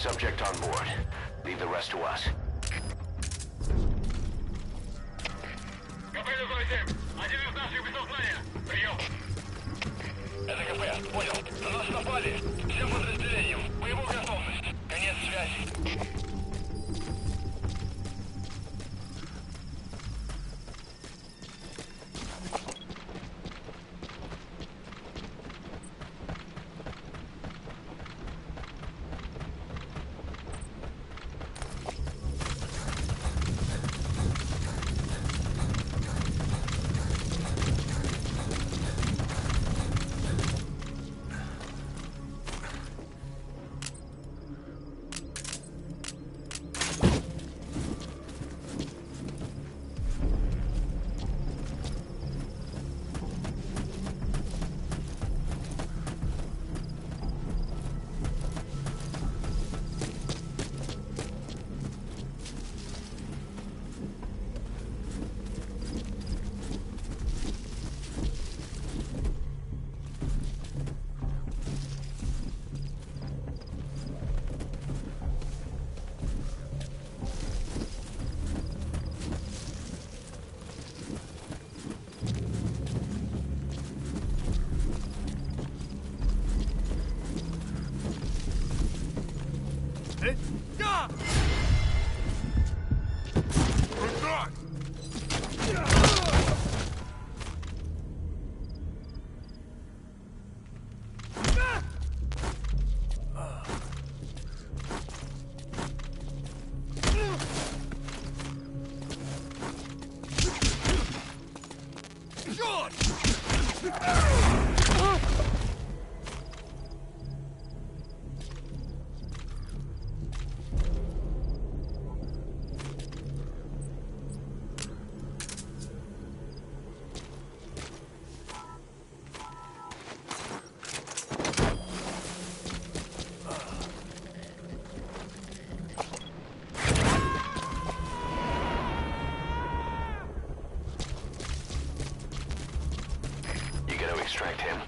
Subject on board. Leave the rest to us. КП Люзой-7. Один из наших без сознания. Прием. Это КП. Понял. На нас напали. Всем подразделениям. Боевую готовность. Конец связи. Extract him.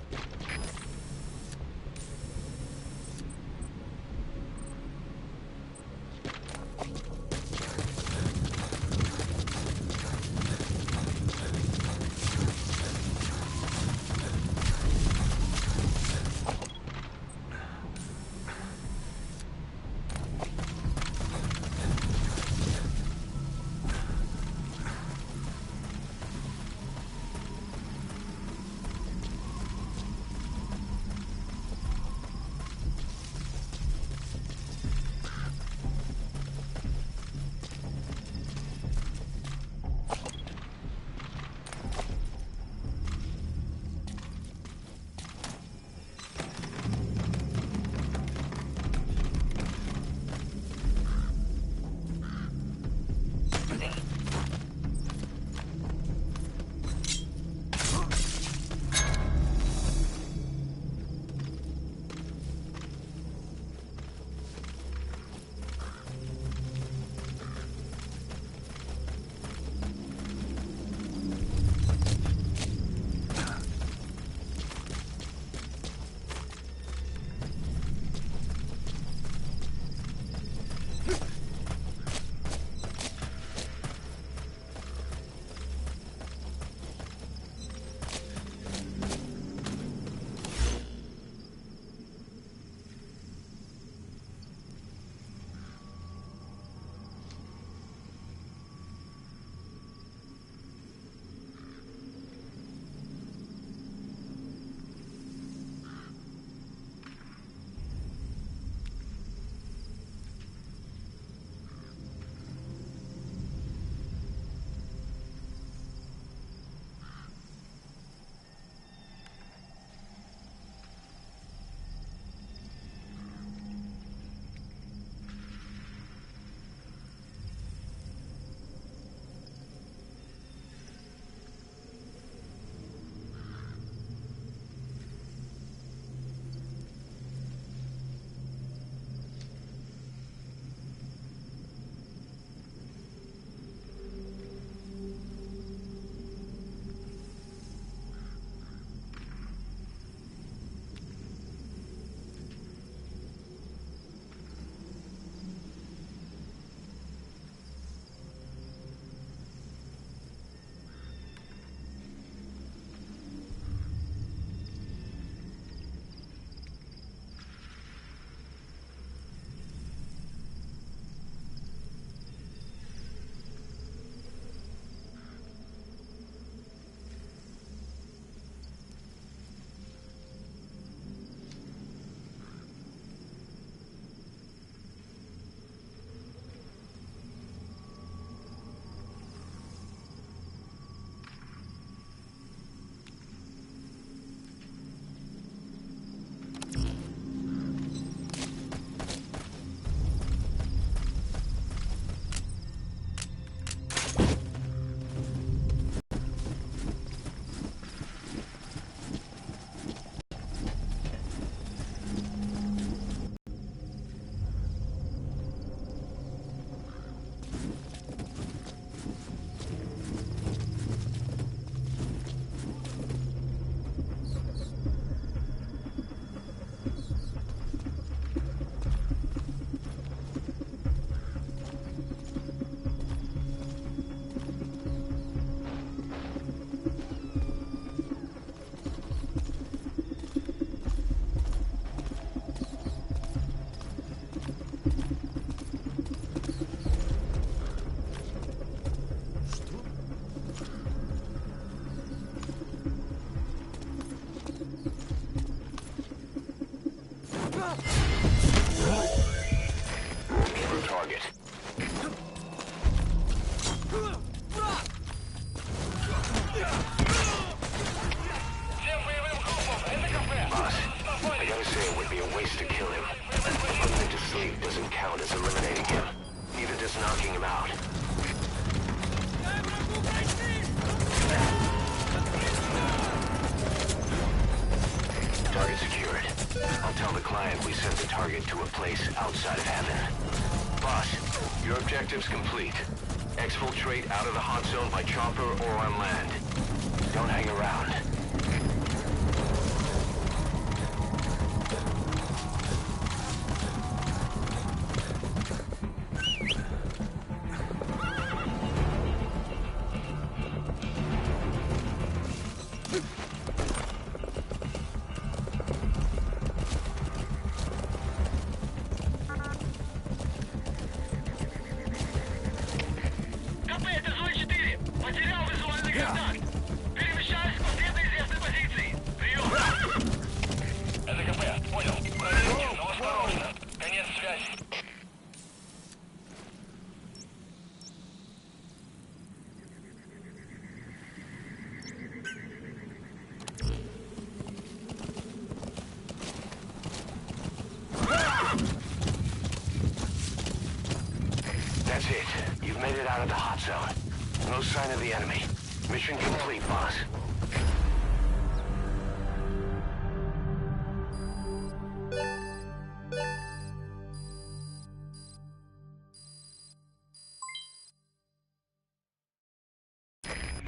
For target. Boss, I gotta say it would be a waste to kill him. Putting him to sleep doesn't count as eliminating him. Neither does knocking him out. Target secured. I'll tell the client we sent the target to a place outside of heaven. Boss, your objective's complete. Exfiltrate out of the hot zone by chopper or on land. Don't hang around. That's it. You've made it out of the hot zone. No sign of the enemy. Mission complete, boss.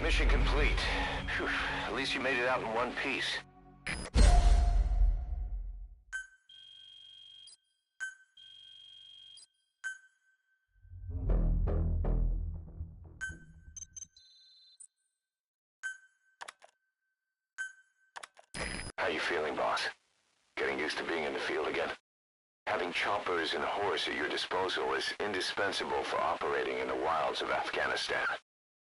Mission complete. Phew. At least you made it out in one piece. How you feeling, boss? Getting used to being in the field again? Having choppers and horse at your disposal is indispensable for operating in the wilds of Afghanistan.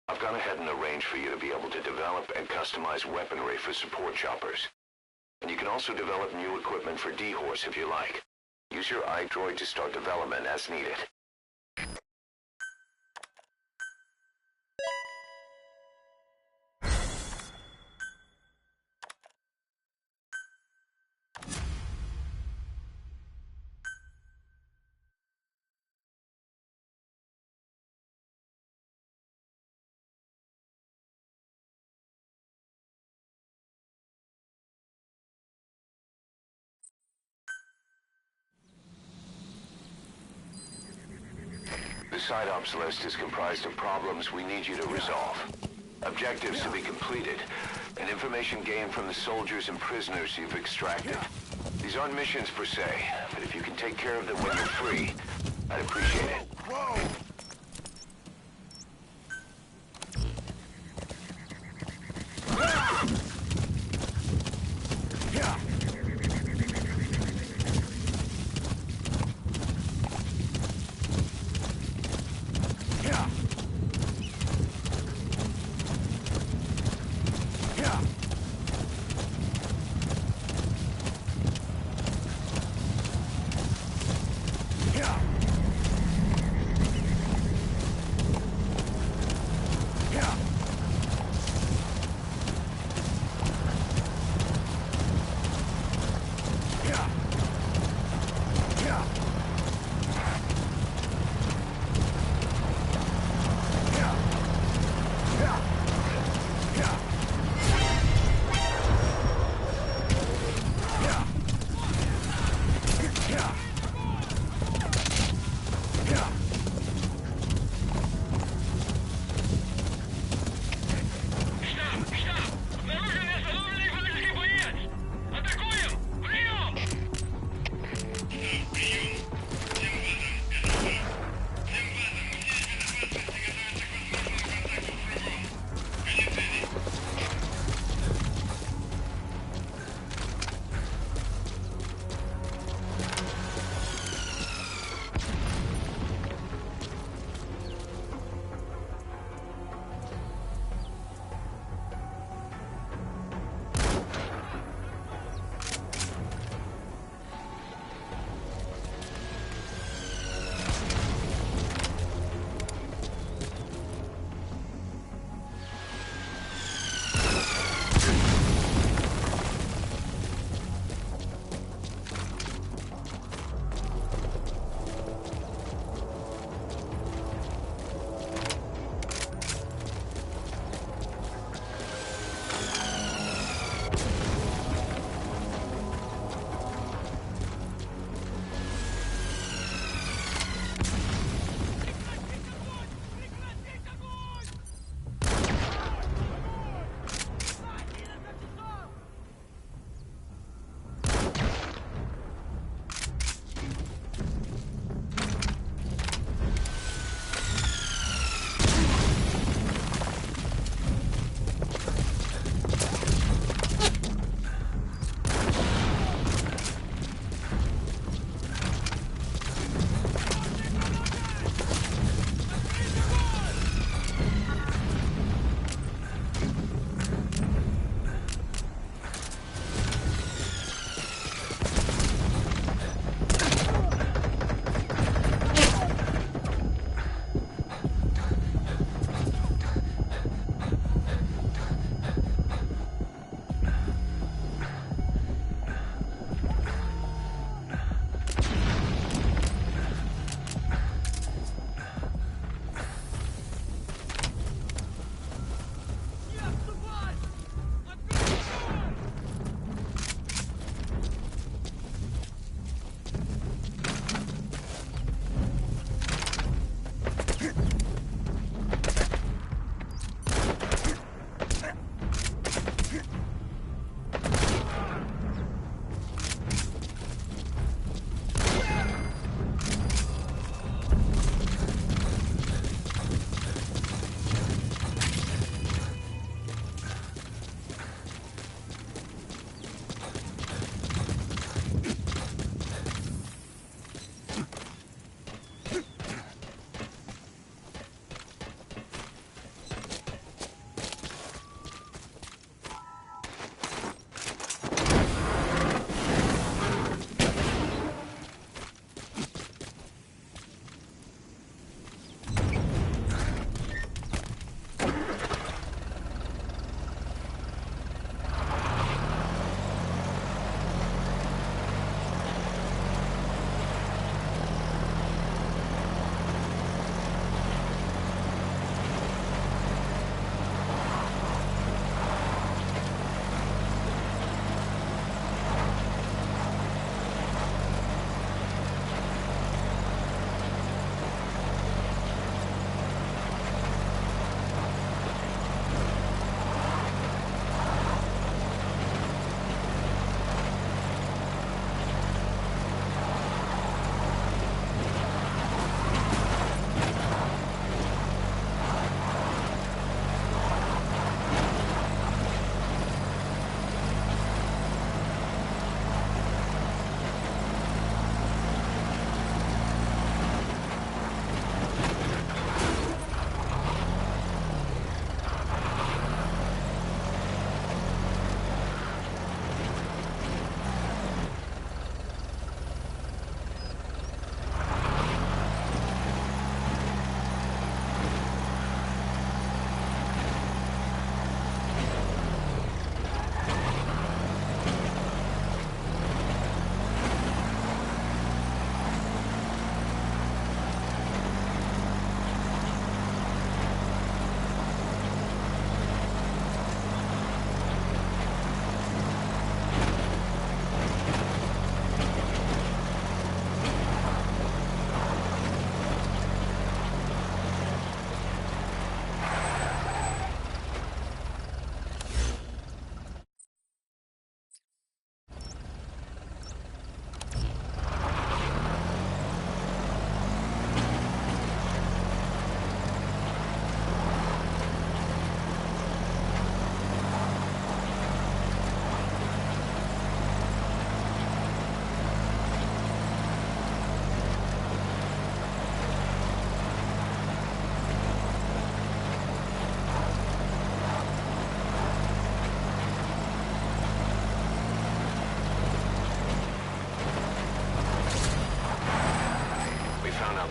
I've gone ahead and arranged for you to be able to develop and customize weaponry for support choppers. And you can also develop new equipment for D-Horse if you like. Use your iDroid to start development as needed. The side ops list is comprised of problems we need you to resolve. Objectives to be completed, and information gained from the soldiers and prisoners you've extracted. These aren't missions per se, but if you can take care of them when you're free, I'd appreciate it. Whoa! Yeah!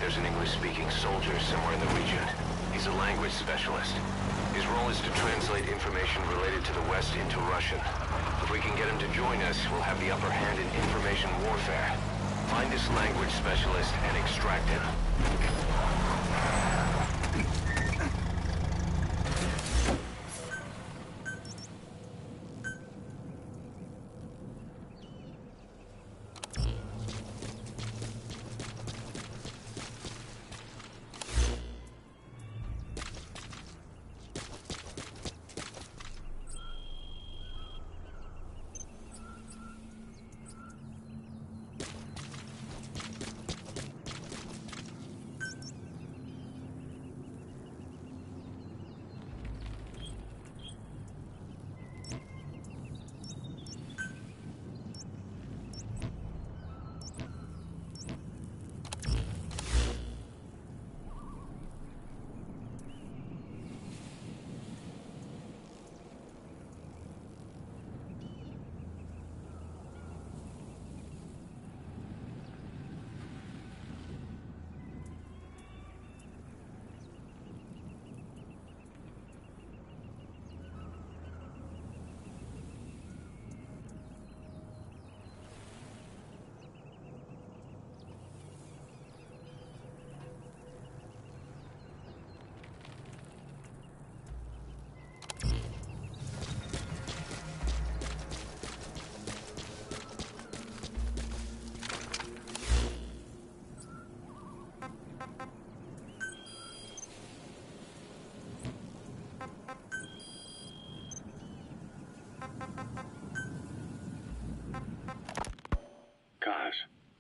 There's an English-speaking soldier somewhere in the region. He's a language specialist. His role is to translate information related to the West into Russian. If we can get him to join us, we'll have the upper hand in information warfare. Find this language specialist and extract him.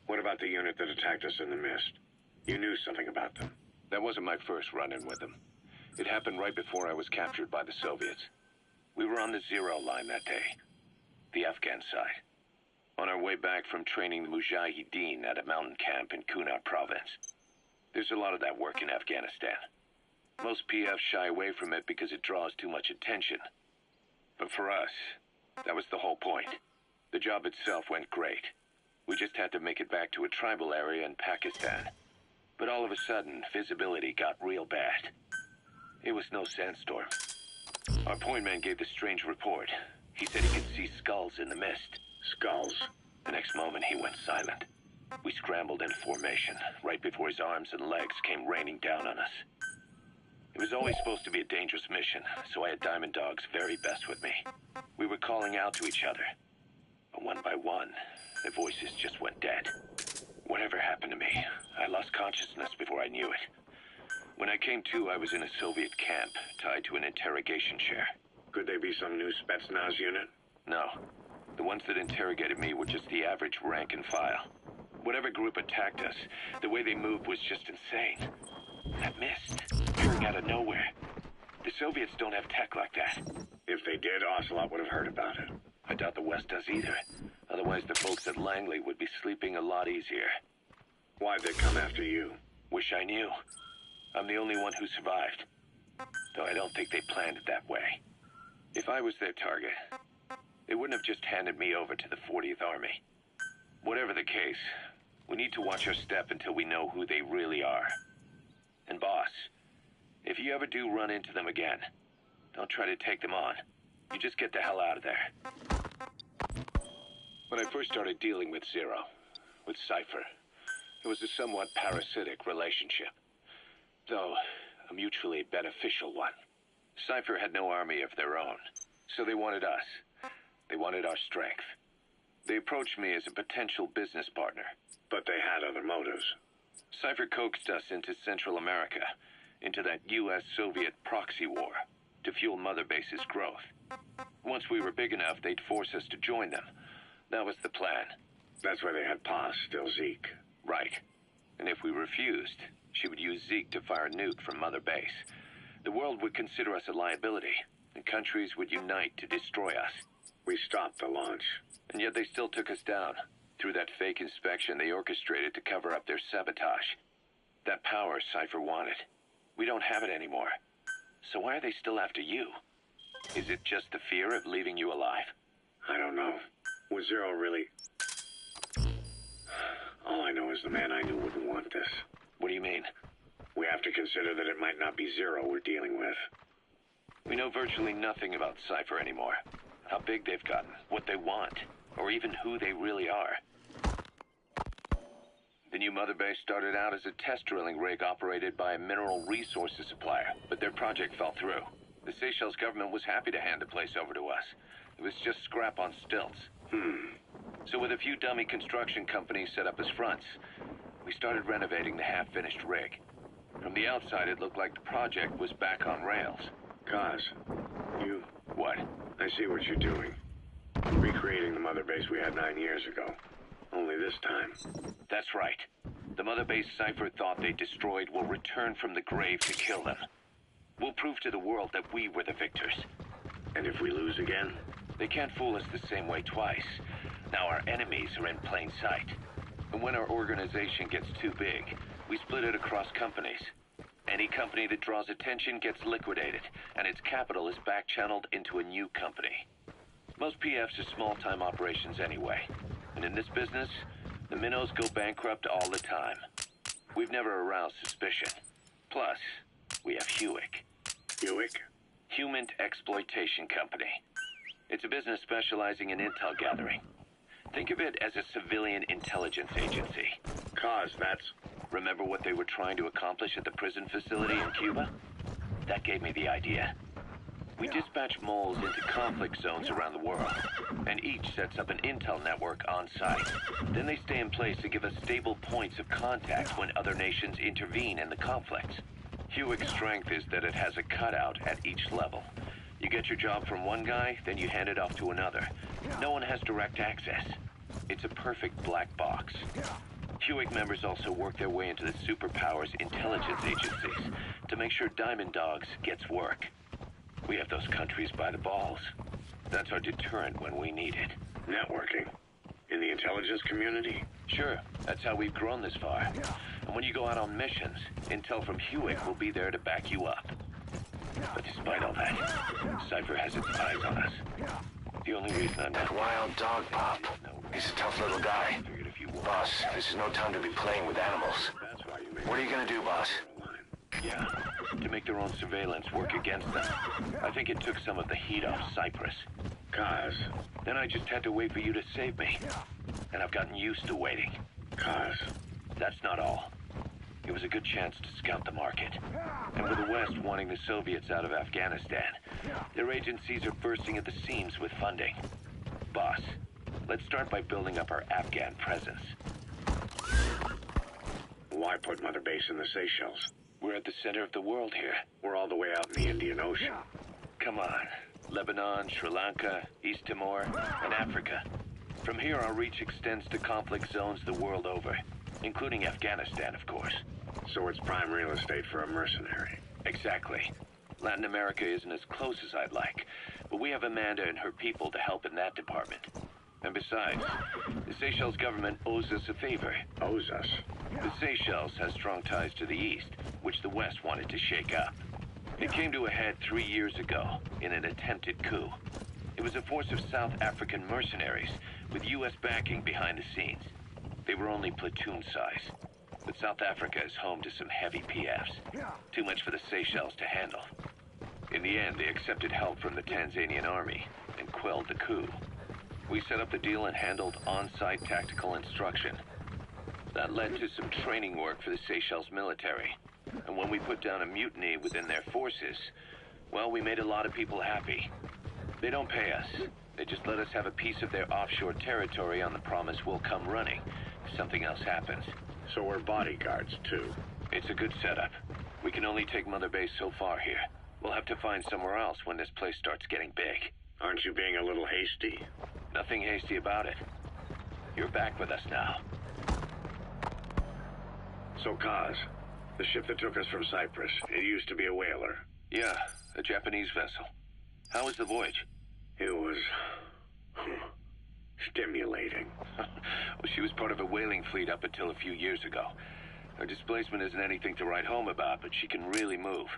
What about the unit that attacked us in the mist? You knew something about them. That wasn't my first run-in with them. It happened right before I was captured by the Soviets. We were on the zero line that day, the Afghan side, on our way back from training the Mujahideen at a mountain camp in Kunar province. There's a lot of that work in Afghanistan. Most PFs shy away from it because it draws too much attention. But for us, that was the whole point. The job itself went great. We just had to make it back to a tribal area in Pakistan. But all of a sudden, visibility got real bad. It was no sandstorm. Our point man gave this strange report. He said he could see skulls in the mist. Skulls? The next moment, he went silent. We scrambled into formation, right before his arms and legs came raining down on us. It was always supposed to be a dangerous mission, so I had Diamond Dog's very best with me. We were calling out to each other. But one by one, their voices just went dead. Whatever happened to me, I lost consciousness before I knew it. When I came to, I was in a Soviet camp, tied to an interrogation chair. Could they be some new Spetsnaz unit? No. The ones that interrogated me were just the average rank and file. Whatever group attacked us, the way they moved was just insane. That mist, appearing out of nowhere. The Soviets don't have tech like that. If they did, Ocelot would have heard about it. I doubt the West does either. Otherwise, the folks at Langley would be sleeping a lot easier. Why'd they come after you? Wish I knew. I'm the only one who survived. Though I don't think they planned it that way. If I was their target, they wouldn't have just handed me over to the 40th Army. Whatever the case, we need to watch our step until we know who they really are. And boss, if you ever do run into them again, don't try to take them on. You just get the hell out of there. When I first started dealing with Zero, with Cypher, it was a somewhat parasitic relationship. Though, a mutually beneficial one. Cypher had no army of their own, so they wanted us. They wanted our strength. They approached me as a potential business partner. But they had other motives. Cypher coaxed us into Central America, into that U.S.-Soviet proxy war, to fuel Mother Base's growth. Once we were big enough, they'd force us to join them. That was the plan. That's why they had Paz, still Zeke. Right. And if we refused, she would use Zeke to fire a nuke from Mother Base. The world would consider us a liability, and countries would unite to destroy us. We stopped the launch. And yet they still took us down. Through that fake inspection they orchestrated to cover up their sabotage. That power Cypher wanted. We don't have it anymore. So why are they still after you? Is it just the fear of leaving you alive? I don't know. Was Zero really... All I know is the man I knew wouldn't want this. What do you mean? We have to consider that it might not be Zero we're dealing with. We know virtually nothing about Cypher anymore. How big they've gotten, what they want, or even who they really are. The new mother base started out as a test drilling rig operated by a mineral resources supplier, but their project fell through. The Seychelles government was happy to hand the place over to us. It was just scrap on stilts. So with a few dummy construction companies set up as fronts, we started renovating the half-finished rig. From the outside, it looked like the project was back on rails. Kaz, you... What? I see what you're doing. Recreating the mother base we had 9 years ago. Only this time. That's right. The mother base Cypher thought they destroyed will return from the grave to kill them. We'll prove to the world that we were the victors. And if we lose again? They can't fool us the same way twice. Now our enemies are in plain sight. And when our organization gets too big, we split it across companies. Any company that draws attention gets liquidated, and its capital is back-channeled into a new company. Most PFs are small-time operations anyway. And in this business, the minnows go bankrupt all the time. We've never aroused suspicion. Plus, we have Hewick. Hewick? Human Exploitation Company. It's a business specializing in intel gathering. Think of it as a civilian intelligence agency. Kaz, that's... Remember what they were trying to accomplish at the prison facility in Cuba? That gave me the idea. We dispatch moles into conflict zones around the world, and each sets up an intel network on site. Then they stay in place to give us stable points of contact when other nations intervene in the conflicts. Hewick's strength is that it has a cutout at each level. You get your job from one guy, then you hand it off to another. No one has direct access. It's a perfect black box. Hewick members also work their way into the superpowers intelligence agencies to make sure Diamond Dogs gets work. We have those countries by the balls. That's our deterrent when we need it. Networking? In the intelligence community? Sure, that's how we've grown this far. And when you go out on missions, intel from Hewick will be there to back you up. But despite all that, Cypher has its eyes on us. The only reason I'm That wild dog, Pop. He's a tough little guy. Boss, this is no time to be playing with animals. That's why you made... What are you gonna do, boss? Yeah, to make their own surveillance work against them. I think it took some of the heat off Cyprus. Kaz. Then I just had to wait for you to save me. And I've gotten used to waiting. Kaz. That's not all. It was a good chance to scout the market. And with the West wanting the Soviets out of Afghanistan, their agencies are bursting at the seams with funding. Boss, let's start by building up our Afghan presence. Why put Mother Base in the Seychelles? We're at the center of the world here. We're all the way out in the Indian Ocean. Come on. Lebanon, Sri Lanka, East Timor, and Africa. From here, our reach extends to conflict zones the world over, including Afghanistan, of course. So it's prime real estate for a mercenary. Exactly. Latin America isn't as close as I'd like, but we have Amanda and her people to help in that department. And besides, the Seychelles government owes us a favor. Owes us? The Seychelles has strong ties to the east, which the West wanted to shake up. It came to a head 3 years ago in an attempted coup. It was a force of South African mercenaries with U.S. backing behind the scenes. They were only platoon size, but South Africa is home to some heavy PFs. Too much for the Seychelles to handle. In the end, they accepted help from the Tanzanian army and quelled the coup. We set up the deal and handled on-site tactical instruction. That led to some training work for the Seychelles military. And when we put down a mutiny within their forces, well, we made a lot of people happy. They don't pay us. They just let us have a piece of their offshore territory on the promise we'll come running if something else happens. So we're bodyguards, too. It's a good setup. We can only take Mother Base so far here. We'll have to find somewhere else when this place starts getting big. Aren't you being a little hasty? Nothing hasty about it. You're back with us now. So, Kaz, the ship that took us from Cyprus, it used to be a whaler. Yeah, a Japanese vessel. How was the voyage? It was... stimulating. Well, she was part of a whaling fleet up until a few years ago. Her displacement isn't anything to write home about, but she can really move.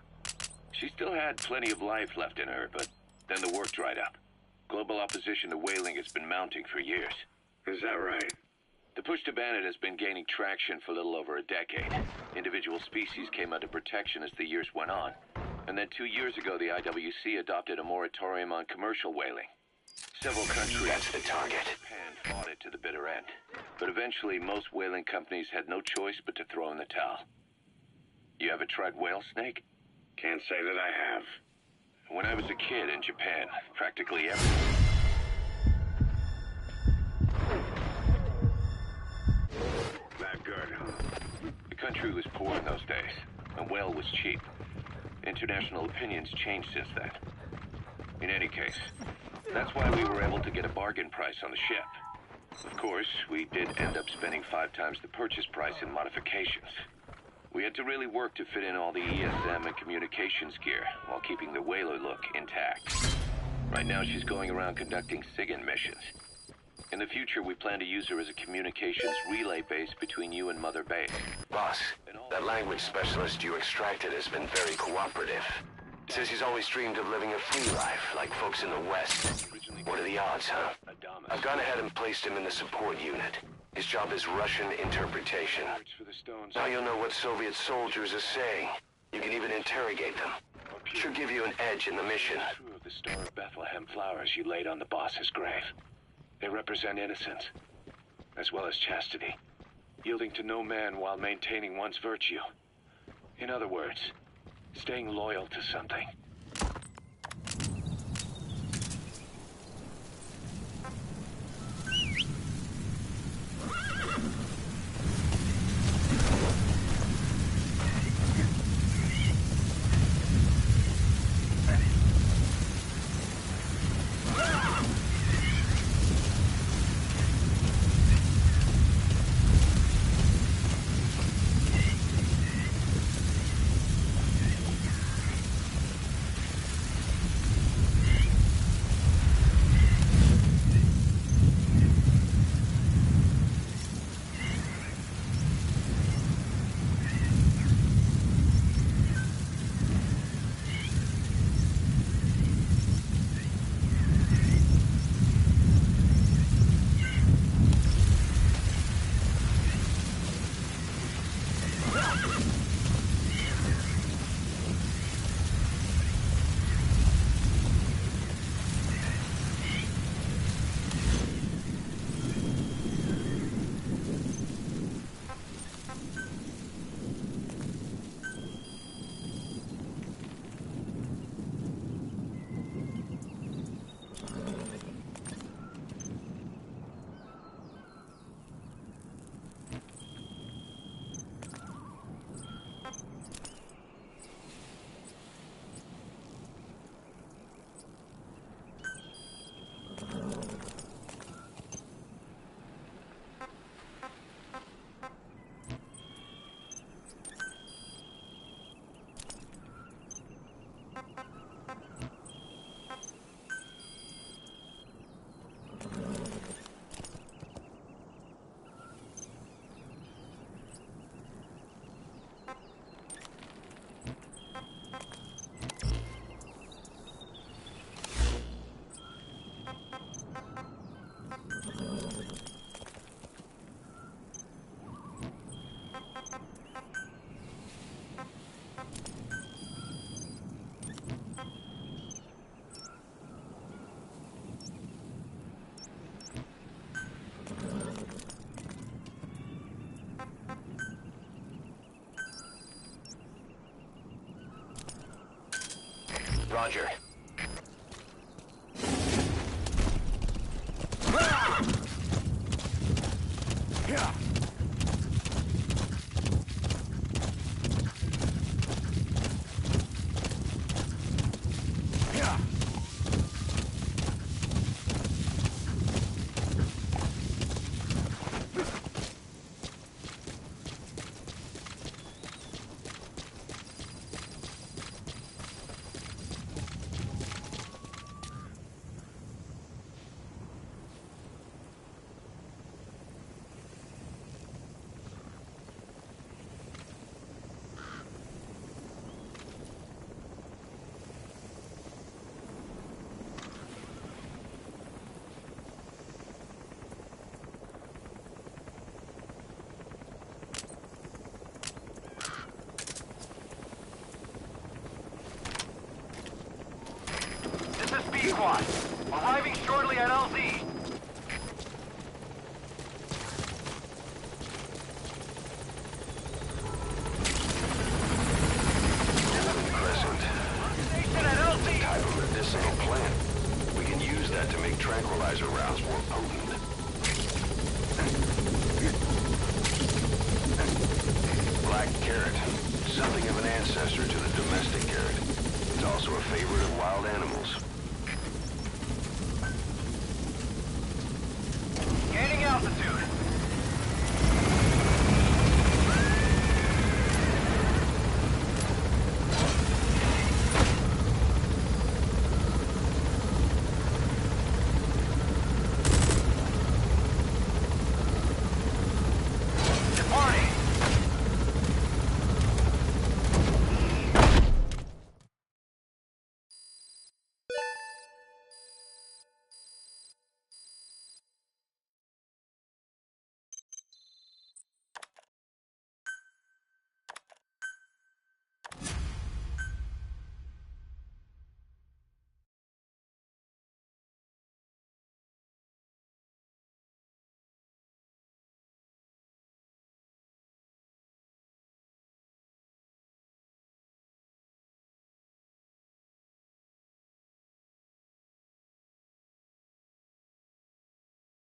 She still had plenty of life left in her, but then the work dried up. Global opposition to whaling has been mounting for years. Is that right? The push to ban it has been gaining traction for a little over a decade. Individual species came under protection as the years went on. And then 2 years ago, the IWC adopted a moratorium on commercial whaling. Several countries, That's the target. Japan, fought it to the bitter end. But eventually, most whaling companies had no choice but to throw in the towel. You ever tried whale snake? Can't say that I have. When I was a kid in Japan, practically everything. That good, huh? The country was poor in those days, and whale was cheap. International opinions changed since then. In any case, that's why we were able to get a bargain price on the ship. Of course, we did end up spending 5 times the purchase price in modifications. We had to really work to fit in all the ESM and communications gear while keeping the whaler look intact. Right now, she's going around conducting SIGINT missions. In the future, we plan to use her as a communications relay base between you and Mother Base. Boss, that language specialist you extracted has been very cooperative. Says he's always dreamed of living a free life, like folks in the West. What are the odds, huh? I've gone ahead and placed him in the support unit. His job is Russian interpretation. Now you'll know what Soviet soldiers are saying. You can even interrogate them. Should give you an edge in the mission. True of the Star of Bethlehem flowers you laid on the boss's grave. They represent innocence, as well as chastity, yielding to no man while maintaining one's virtue. In other words, staying loyal to something. Roger. squad. Arriving shortly at LZ. Station at LZ. Type of medicinal plant. We can use that to make tranquilizer rounds more potent. Black carrot. Something of an ancestor to the domestic carrot. It's also a favorite of wild animals. Gaining altitude.